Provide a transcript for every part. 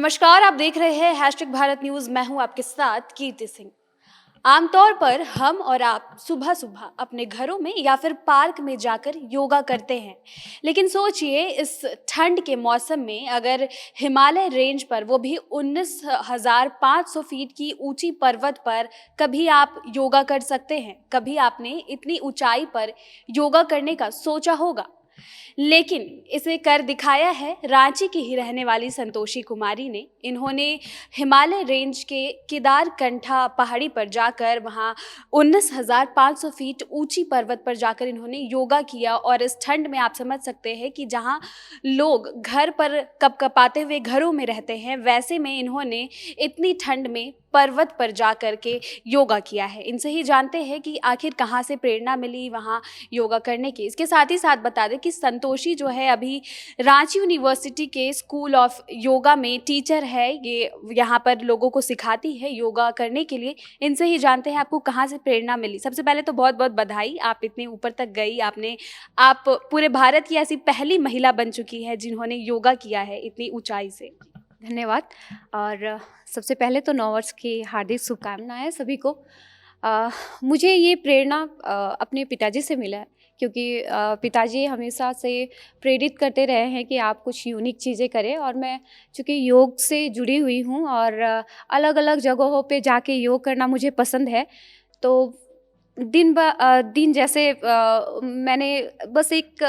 नमस्कार, आप देख रहे हैं हैशटैग भारत न्यूज़। मैं हूं आपके साथ कीर्ति सिंह। आमतौर पर हम और आप सुबह सुबह अपने घरों में या फिर पार्क में जाकर योगा करते हैं। लेकिन सोचिए, इस ठंड के मौसम में अगर हिमालय रेंज पर, वो भी 19,500 फीट की ऊंची पर्वत पर, कभी आप योगा कर सकते हैं? कभी आपने इतनी ऊंचाई पर योगा करने का सोचा होगा? लेकिन इसे कर दिखाया है रांची की ही रहने वाली संतोषी कुमारी ने। इन्होंने हिमालय रेंज के केदारकंठा पहाड़ी पर जाकर, वहाँ 19,500 फीट ऊंची पर्वत पर जाकर इन्होंने योगा किया। और इस ठंड में आप समझ सकते हैं कि जहाँ लोग घर पर कपकपाते हुए घरों में रहते हैं, वैसे में इन्होंने इतनी ठंड में पर्वत पर जा कर के योगा किया है। इनसे ही जानते हैं कि आखिर कहाँ से प्रेरणा मिली वहाँ योगा करने की। इसके साथ ही साथ बता दें कि संतोषी जो है अभी रांची यूनिवर्सिटी के स्कूल ऑफ योगा में टीचर है। ये यहाँ पर लोगों को सिखाती है योगा करने के लिए। इनसे ही जानते हैं आपको कहाँ से प्रेरणा मिली। सबसे पहले तो बहुत बहुत बधाई, आप इतने ऊपर तक गई। आप पूरे भारत की ऐसी पहली महिला बन चुकी है जिन्होंने योगा किया है इतनी ऊंचाई से। धन्यवाद। और सबसे पहले तो नववर्ष की हार्दिक शुभकामनाएं सभी को। मुझे ये प्रेरणा अपने पिताजी से मिला है, क्योंकि पिताजी हमेशा से प्रेरित करते रहे हैं कि आप कुछ यूनिक चीज़ें करें। और मैं चूँकि योग से जुड़ी हुई हूँ और अलग अलग जगहों पे जाके योग करना मुझे पसंद है, तो दिन जैसे मैंने बस एक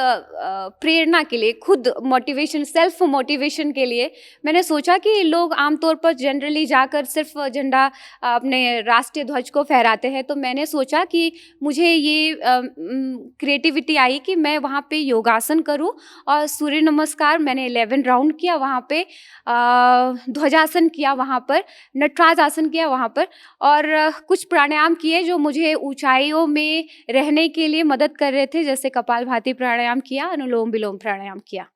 प्रेरणा के लिए, खुद मोटिवेशन, सेल्फ मोटिवेशन के लिए मैंने सोचा कि लोग आमतौर पर जनरली जाकर सिर्फ झंडा अपने राष्ट्रीय ध्वज को फहराते हैं। तो मैंने सोचा कि मुझे ये क्रिएटिविटी आई कि मैं वहाँ पे योगासन करूँ। और सूर्य नमस्कार मैंने 11 राउंड किया वहाँ पे, ध्वजासन किया वहाँ पर, नटराज आसन किया वहाँ पर, और कुछ प्राणायाम किए जो मुझे ऊंचाइयों में रहने के लिए मदद कर रहे थे, जैसे कपालभाति प्राणायाम किया, अनुलोम विलोम प्राणायाम किया।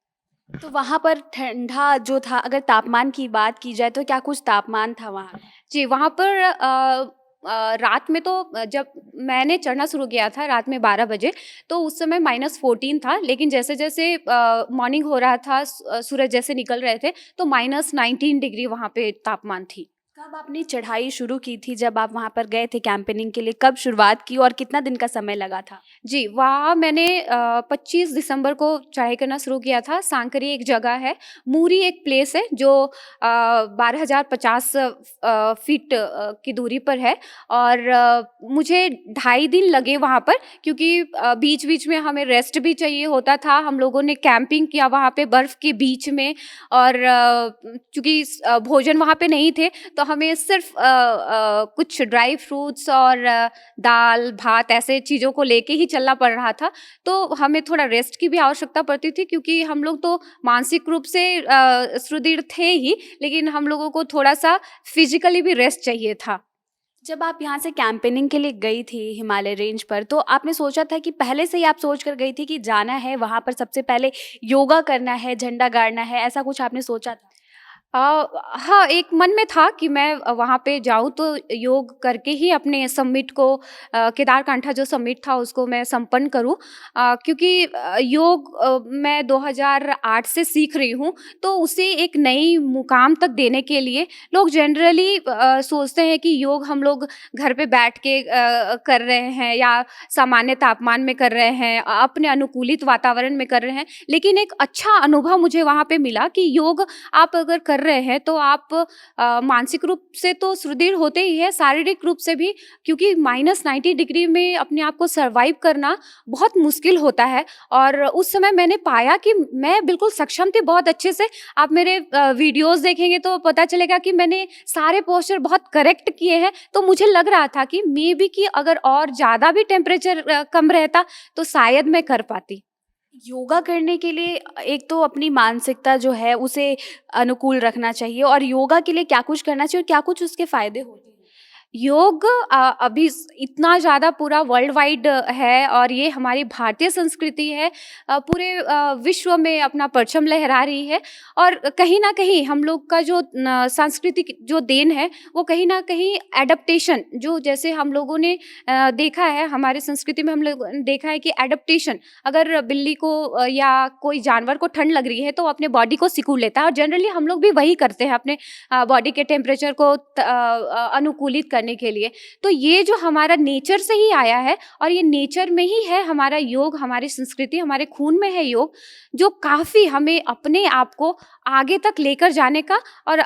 तो वहाँ पर ठंडा जो था, अगर तापमान की बात की जाए तो क्या कुछ तापमान था वहाँ? जी, वहाँ पर रात में तो जब मैंने चढ़ना शुरू किया था रात में 12 बजे, तो उस समय -14 था। लेकिन जैसे जैसे मॉर्निंग हो रहा था, सूरज जैसे निकल रहे थे, तो -19 डिग्री वहाँ पे तापमान थी। कब आपने चढ़ाई शुरू की थी? जब आप वहाँ पर गए थे कैंपेनिंग के लिए, कब शुरुआत की और कितना दिन का समय लगा था? जी, वहाँ मैंने 25 दिसंबर को चढ़ाई करना शुरू किया था। सांकरी एक जगह है, मूरी एक प्लेस है जो 12,050 फीट की दूरी पर है। और मुझे 2.5 दिन लगे वहाँ पर, क्योंकि बीच-बीच में हमें रेस्ट भी चाहिए होता था। हम लोगों ने कैंपिंग किया वहाँ पे बर्फ़ के बीच में। और चूँकि भोजन वहाँ पे नहीं थे, तो हमें सिर्फ कुछ ड्राई फ्रूट्स और दाल भात ऐसे चीज़ों को लेके ही चलना पड़ रहा था। तो हमें थोड़ा रेस्ट की भी आवश्यकता पड़ती थी, क्योंकि हम लोग तो मानसिक रूप से सुदृढ़ थे ही, लेकिन हम लोगों को थोड़ा-सा फिजिकली भी रेस्ट चाहिए था। जब आप यहाँ से कैंपेनिंग के लिए गई थी हिमालय रेंज पर, तो आपने सोचा था कि पहले से ही आप सोच कर गई थी कि जाना है वहाँ पर, सबसे पहले योगा करना है, झंडा गाड़ना है, ऐसा कुछ आपने सोचा था? हाँ, एक मन में था कि मैं वहाँ पे जाऊँ तो योग करके ही अपने समिट को, केदारकांठा जो समिट था उसको मैं संपन्न करूँ। क्योंकि योग मैं 2008 से सीख रही हूँ, तो उसे एक नई मुकाम तक देने के लिए लोग जनरली सोचते हैं कि योग हम लोग घर पे बैठ के कर रहे हैं, या सामान्य तापमान में कर रहे हैं, अपने अनुकूलित वातावरण में कर रहे हैं। लेकिन एक अच्छा अनुभव मुझे वहाँ पे मिला कि योग आप अगर कर रहे हैं तो आप मानसिक रूप से तो सुदृढ़ होते ही है, शारीरिक रूप से भी, क्योंकि -90 डिग्री में अपने आप को सर्वाइव करना बहुत मुश्किल होता है। और उस समय मैंने पाया कि मैं बिल्कुल सक्षम थी बहुत अच्छे से। आप मेरे वीडियोस देखेंगे तो पता चलेगा कि मैंने सारे पोस्चर बहुत करेक्ट किए हैं। तो मुझे लग रहा था कि मे बी कि अगर और ज़्यादा भी टेम्परेचर कम रहता तो शायद मैं कर पाती। योगा करने के लिए एक तो अपनी मानसिकता जो है उसे अनुकूल रखना चाहिए, और योगा के लिए क्या कुछ करना चाहिए और क्या कुछ उसके फायदे होते हैं? योग अभी इतना ज़्यादा पूरा वर्ल्ड वाइड है और ये हमारी भारतीय संस्कृति है, पूरे विश्व में अपना परचम लहरा रही है। और कहीं ना कहीं हम लोग का जो सांस्कृतिक जो देन है वो कहीं ना कहीं एडप्टेशन, जो जैसे हम लोगों ने देखा है हमारी संस्कृति में, हम लोग ने देखा है कि एडप्टेशन, अगर बिल्ली को या कोई जानवर को ठंड लग रही है तो वो अपने बॉडी को सिकुड़ लेता है, और जनरली हम लोग भी वही करते हैं अपने बॉडी के टेम्परेचर को अनुकूलित करने के लिए। तो ये जो हमारा नेचर से ही आया है, और ये नेचर में ही है हमारा योग, हमारी संस्कृति, हमारे खून में है योग, जो काफ़ी हमें अपने आप को आगे तक लेकर जाने का और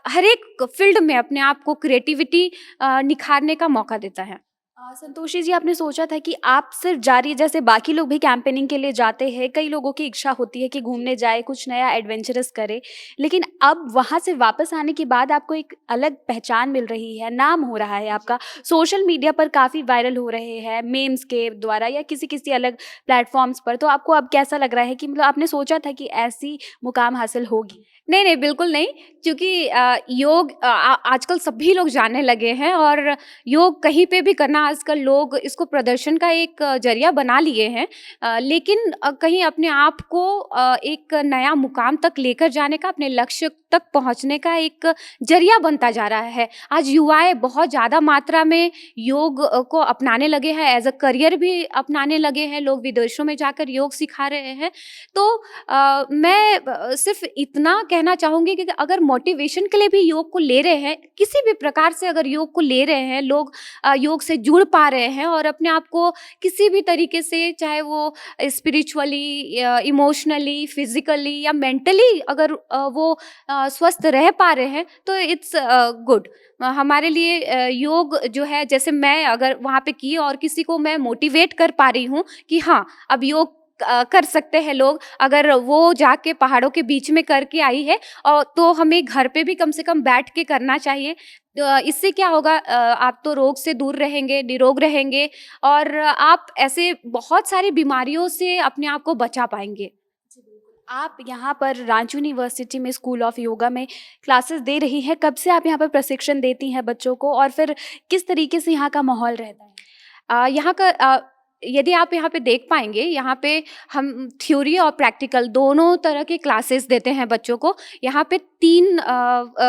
हर एक फील्ड में अपने आप को क्रिएटिविटी निखारने का मौका देता है। संतोषी जी, आपने सोचा था कि आप सिर्फ जारी, जैसे बाकी लोग भी कैंपेनिंग के लिए जाते हैं, कई लोगों की इच्छा होती है कि घूमने जाए, कुछ नया एडवेंचरस करे, लेकिन अब वहाँ से वापस आने के बाद आपको एक अलग पहचान मिल रही है, नाम हो रहा है आपका, सोशल मीडिया पर काफ़ी वायरल हो रहे हैं मेम्स के द्वारा या किसी किसी अलग प्लेटफॉर्म्स पर। तो आपको अब कैसा लग रहा है कि मतलब आपने सोचा था कि ऐसी मुकाम हासिल होगी? नहीं, नहीं, बिल्कुल नहीं, क्योंकि योग आजकल सभी लोग जानने लगे हैं, और योग कहीं पे भी करना आजकल लोग इसको प्रदर्शन का एक ज़रिया बना लिए हैं। लेकिन कहीं अपने आप को एक नया मुकाम तक लेकर जाने का, अपने लक्ष्य तक पहुँचने का एक ज़रिया बनता जा रहा है। आज युवाएँ बहुत ज़्यादा मात्रा में योग को अपनाने लगे हैं, एज़ अ करियर भी अपनाने लगे हैं, लोग विदेशों में जाकर योग सिखा रहे हैं। तो मैं सिर्फ़ इतना कहना चाहूँगी कि अगर मोटिवेशन के लिए भी योग को ले रहे हैं, किसी भी प्रकार से अगर योग को ले रहे हैं लोग, योग से जुड़ पा रहे हैं और अपने आप को किसी भी तरीके से, चाहे वो स्पिरिचुअली या इमोशनली, फिज़िकली या मेंटली, अगर वो स्वस्थ रह पा रहे हैं, तो इट्स गुड। हमारे लिए योग जो है, जैसे मैं अगर वहाँ पे की और किसी को मैं मोटिवेट कर पा रही हूँ कि हाँ, अब योग कर सकते हैं लोग, अगर वो जाके पहाड़ों के बीच में करके आई है, और तो हमें घर पे भी कम से कम बैठ के करना चाहिए। इससे क्या होगा, आप तो रोग से दूर रहेंगे, निरोग रहेंगे, और आप ऐसे बहुत सारी बीमारियों से अपने आप को बचा पाएंगे। जी, बिल्कुल। आप यहाँ पर रांची यूनिवर्सिटी में स्कूल ऑफ योगा में क्लासेस दे रही हैं, कब से आप यहाँ पर प्रशिक्षण देती हैं बच्चों को, और फिर किस तरीके से यहाँ का माहौल रहता है? यहाँ का यदि आप यहाँ पे देख पाएंगे, यहाँ पे हम थ्योरी और प्रैक्टिकल दोनों तरह के क्लासेस देते हैं बच्चों को। यहाँ पे 3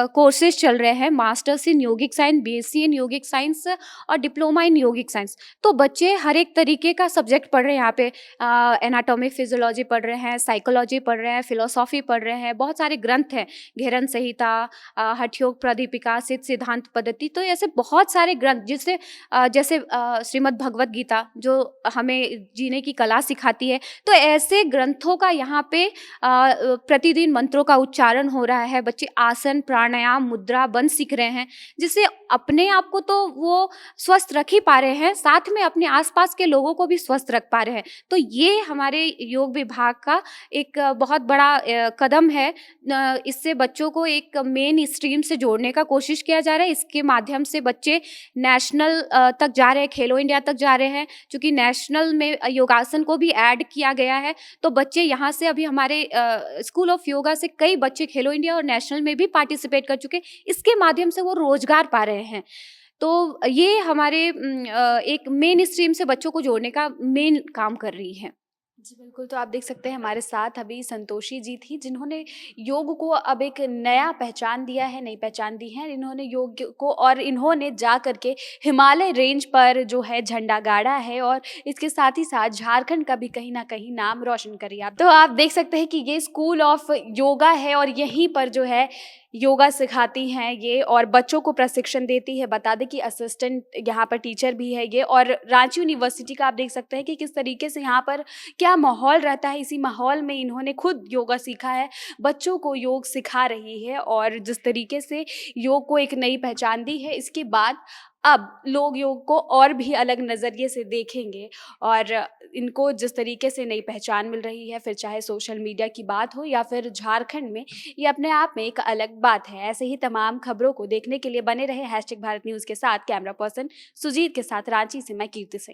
कोर्सेज चल रहे हैं, masters in yogic science, BSc in yogic science और डिप्लोमा इन योगिक साइंस। तो बच्चे हर एक तरीके का सब्जेक्ट पढ़ रहे हैं यहाँ पे, एनाटॉमी फिजियोलॉजी पढ़ रहे हैं, साइकोलॉजी पढ़ रहे हैं, फिलोसॉफी पढ़ रहे हैं, बहुत सारे ग्रंथ हैं, घेरन संहिता, हठयोग प्रदीपिका, सिद्ध सिद्धांत पद्धति, तो ऐसे बहुत सारे ग्रंथ, जिससे जैसे श्रीमद् भगवत गीता जो हमें जीने की कला सिखाती है। तो ऐसे ग्रंथों का यहाँ पे प्रतिदिन मंत्रों का उच्चारण हो रहा है, बच्चे आसन, प्राणायाम, मुद्रा बंद सीख रहे हैं, जिससे अपने आप को तो वो स्वस्थ रख ही पा रहे हैं, साथ में अपने आसपास के लोगों को भी स्वस्थ रख पा रहे हैं। तो ये हमारे योग विभाग का एक बहुत बड़ा कदम है। इससे बच्चों को एक मेन स्ट्रीम से जोड़ने का कोशिश किया जा रहा है। इसके माध्यम से बच्चे नेशनल तक जा रहे हैं, खेलो इंडिया तक जा रहे हैं, क्योंकि नेशनल में योगासन को भी ऐड किया गया है। तो बच्चे यहाँ से, अभी हमारे स्कूल ऑफ योगा से कई बच्चे खेलो इंडिया और नेशनल में भी पार्टिसिपेट कर चुके, इसके माध्यम से वो रोजगार पा रहे हैं। तो ये हमारे एक मेन स्ट्रीम से बच्चों को जोड़ने का मेन काम कर रही है। जी, बिल्कुल। तो आप देख सकते हैं हमारे साथ अभी संतोषी जी थी, जिन्होंने योग को अब एक नया पहचान दिया है, नई पहचान दी है इन्होंने योग को, और इन्होंने जा करके हिमालय रेंज पर जो है झंडा गाड़ा है, और इसके साथ ही साथ झारखंड का भी कहीं ना कहीं नाम रोशन करिए आप। तो आप देख सकते हैं कि ये स्कूल ऑफ योगा है, और यहीं पर जो है योगा सिखाती हैं ये, और बच्चों को प्रशिक्षण देती है। बता दें कि असिस्टेंट यहाँ पर टीचर भी है ये, और रांची यूनिवर्सिटी का आप देख सकते हैं कि किस तरीके से यहाँ पर क्या माहौल रहता है। इसी माहौल में इन्होंने खुद योगा सीखा है, बच्चों को योग सिखा रही है, और जिस तरीके से योग को एक नई पहचान दी है, इसके बाद अब लोग योग को और भी अलग नज़रिए से देखेंगे, और इनको जिस तरीके से नई पहचान मिल रही है, फिर चाहे सोशल मीडिया की बात हो या फिर झारखंड में, ये अपने आप में एक अलग बात है। ऐसे ही तमाम खबरों को देखने के लिए बने रहे #भारत न्यूज़ के साथ। कैमरा पर्सन सुजीत के साथ रांची से मैं कीर्ति सिंह।